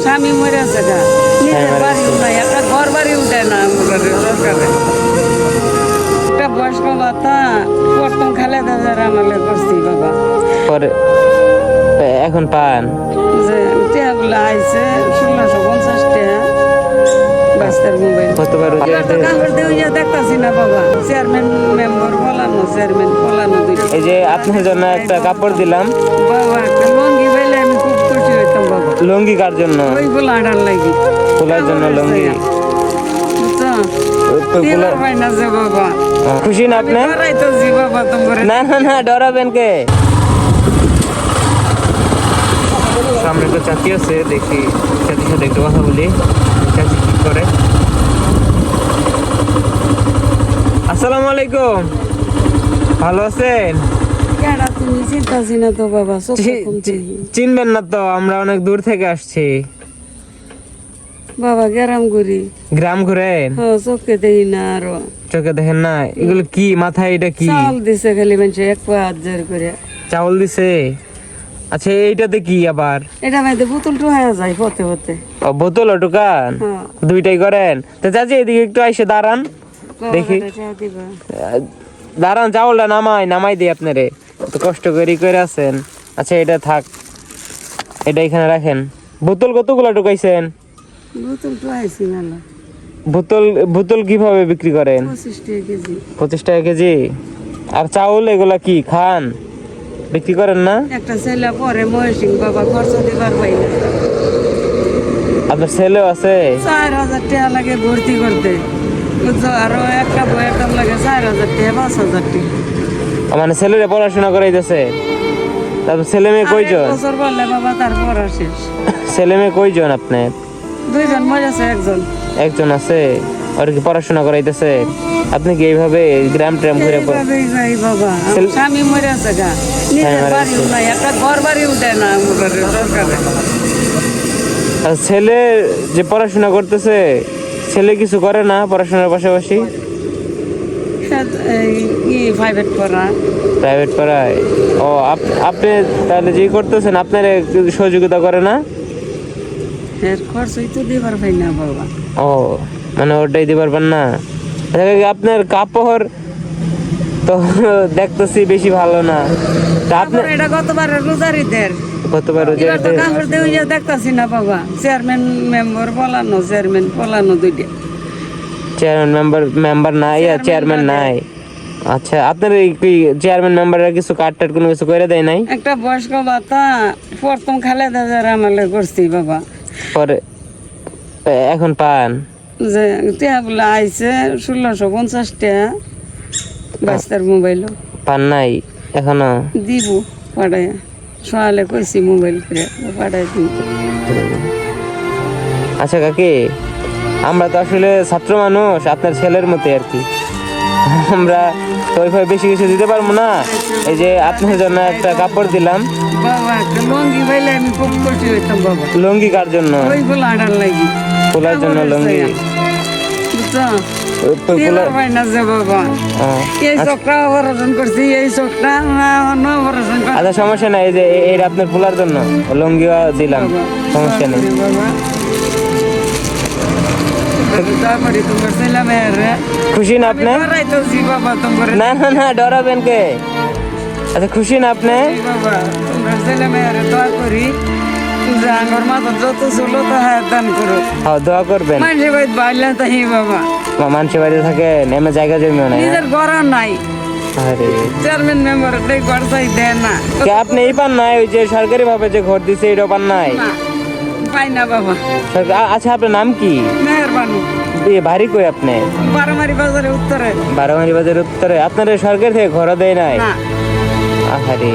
স্বামী মরে আছে গা, নিজের বাড়ি উঠায় একটা ঘর বাড়ি উঠায় না সরকারে। একটা বয়স্ক ভাতা প্রথম খালেদা জিয়ার আমলে করছি বাবা। পরে এখন পান যে টেয়াগুলো আইছে 1650 টাকা বাস্তার মোবাইল। কতবার এবার তো কাগজ দিয়ে দেখতাছি না বাবা, চেয়ারম্যান মেম্বার বলানো, চেয়ারম্যান বলানো দুইটা। এই যে আপনার জন্য একটা কাপড় দিলাম বাবা একটা লঙ্গি পাইলে আমি খুব খুশি হইতাম বাবা। লুঙ্গি কার জন্য? ওইগুলো আনার লাগি তোলার জন্য লুঙ্গি। বুঝছো? তো টেলার পাই না যে বাবা। খুশি না আপনি? ডরাইতেছি বাবা তোমার। না না না, ডরাবেন কে? সামনে তো চাচি আছে, দেখি চাচির সাথে একটু কথা বলি। চাচি কি করে? আসসালামু আলাইকুম, ভালো আছেন? কেডা তুমি? চিন্তাছি না তো বাবা, চোখে কমছি। চিনবেন না তো, আমরা অনেক দূর থেকে আসছি। বাবা গ্রাম ঘুরি। গ্রাম ঘুরেন? হ্যাঁ, চোখে দেই না আরো। চোখে দেখেন না? এগুলো কি মাথায়, এটা কি? চাউল দিছে খালি মানুষ 1,000 করে। চাউল দিছে? আচ্ছা, এইটাতে কি আবার? এটা মাইতে বোতল টুহায়া যায় পথে পথে। ও, বোতল ঢুকান? হ্যাঁ। দুইটাই করেন? তো চাচি এদিকে একটু এসে দাঁড়ান দেখি। বাবা, এটা দিবা। দাঁড়ান, চাউলটা নামাই দিই আপনারে, তো কষ্ট করে আছেন। আচ্ছা, এটা থাক, এটা এখানে রাখেন। বোতল কতগুলো ঢুকাইছেন? বোতল টুহাইছি মেলা। বোতল বোতল কিভাবে বিক্রি করেন? 25 টাকা কেজি। 25 টাকা কেজি? আর চাউল এগুলা কি খান, বিক্রি করেন না? একটা ছেলে পরে মহেশিং বাবা, খরচ দিবার পাই না। আপনার ছেলেও আছে? 4,000 টাকা লাগে ভর্তি করতে, বুঝছো? আরো একটা বইয়ের দাম লাগে 4,000 টাকা, 5,000 টাকা। মানে ছেলেরা পড়াশোনা করাইতেছে? তারপর ছেলে মেয়ে কয়জন? বছর বললে বাবা তারপর শেষ। ছেলে মেয়ে কয়জন আপনার? 2জন মরে আছে, একজন আছে। আর কি পড়াশোনা করাইতেছে? আপনি কি এইভাবে গ্রাম ট্রাম ঘুরে এইভাবেই যাই বাবা। আমার স্বামী মরে আছে গা, নিজের মারা বাড়ি গেছে। উঠায় একটা ঘর বাড়ি উঠায় না সরকারে। আর ছেলে যে পড়াশোনা করতেছে, ছেলে কিছু করে না পড়াশোনার পাশাপাশি? প্রাইভেট পড়া। প্রাইভেট পড়ায়? ও, আপনি তাহলে যে করতেছেন, আপনার সহযোগিতা করে না? এর খরচই তো দিবার পাই না বাবা। ও, মানে ওটাই দিতে পারবেন না? আপনার কাপড় তো দেখতেছি বেশি ভালো না। তা আপনি এটা গতবার রোজারিদের, কতবার এবার তো কাগজ দিয়ে দেখতাছি না বাবা। চেয়ারম্যান মেম্বার বলানো, চেয়ারম্যান বলানো দুইটা। চেয়ারম্যান মেম্বার নাই আর চেয়ারম্যান নাই? আচ্ছা, আপনার এই চেয়ারম্যান মেম্বাররা কিছু কার্ড টার্ড কোনো কিছু করে দেয় নাই? একটা বয়স্ক ভাতা প্রথম খালেদা জিয়ার আমলে করছি বাবা। পরে এখন পান? যে টেয়াগুলো আইছে 1650 টাকা বাস্তার মোবাইল। পান নাই এখনো? দিব পাঠায়, সকালে কইছি মোবাইল করে পাঠাই দিব। আচ্ছা কাকি, আমরা তো আসলে ছাত্র মানুষ, আপনার ছেলের মতো আর কি। আমরা তো ওইভাবে বেশি কিছু দিতে পারবো না। এই যে আপনার জন্য একটা কাপড় দিলাম। বাবা একটা লঙ্গি পাইলে আমি খুব খুশি হইতাম বাবা। লুঙ্গি কার জন্য? ওইগুলো আনার লাগি। তোলার জন্য লুঙ্গি। বুঝছো? তো টেলার পাই না যে বাবা। এই চোখটা অপারেশন করছি, এই চোখটা অপারেশন করছি আচ্ছা, সমস্যা নাই। এই যে এইটা আপনার পোলার জন্য লুঙ্গিও দিলাম, সমস্যা নেই। তারপরে তোমার ছেলে মেয়েরে খুশি না আপনি? ডরাইতেছি বাবা তোমার। না না না, ডরাবেন কে? আচ্ছা, খুশি না আপনি? বাবা তোমার ছেলে মেয়েরে দোয়া করি যে আমার মাথা যত ছিল তো হায়াত দান করো। হ্যাঁ, দোয়া করবেন। মানুষের বাড়ি বাইলে তাই বাবা। মানুষের বাড়িতে থাকেন, এমনি জায়গা জমিও নাই? নিজের ঘর নাই। আরে, চেয়ারম্যান মেম্বার ঘর চাই দেয় না। কে আপনি এই পান নাই? ওই যে সরকারি ভাবে যে ঘর দিছে, এটা পান নাই? না, পাই না বাবা। আচ্ছা, আপনার নাম কি? মেহরবানি। বাড়ি কই আপনি? বারোমারি বাজারের উত্তরে। বারোমারি বাজারের উত্তরে? আপনার সরকার থেকে ঘর দেয় নাই? না। আরে,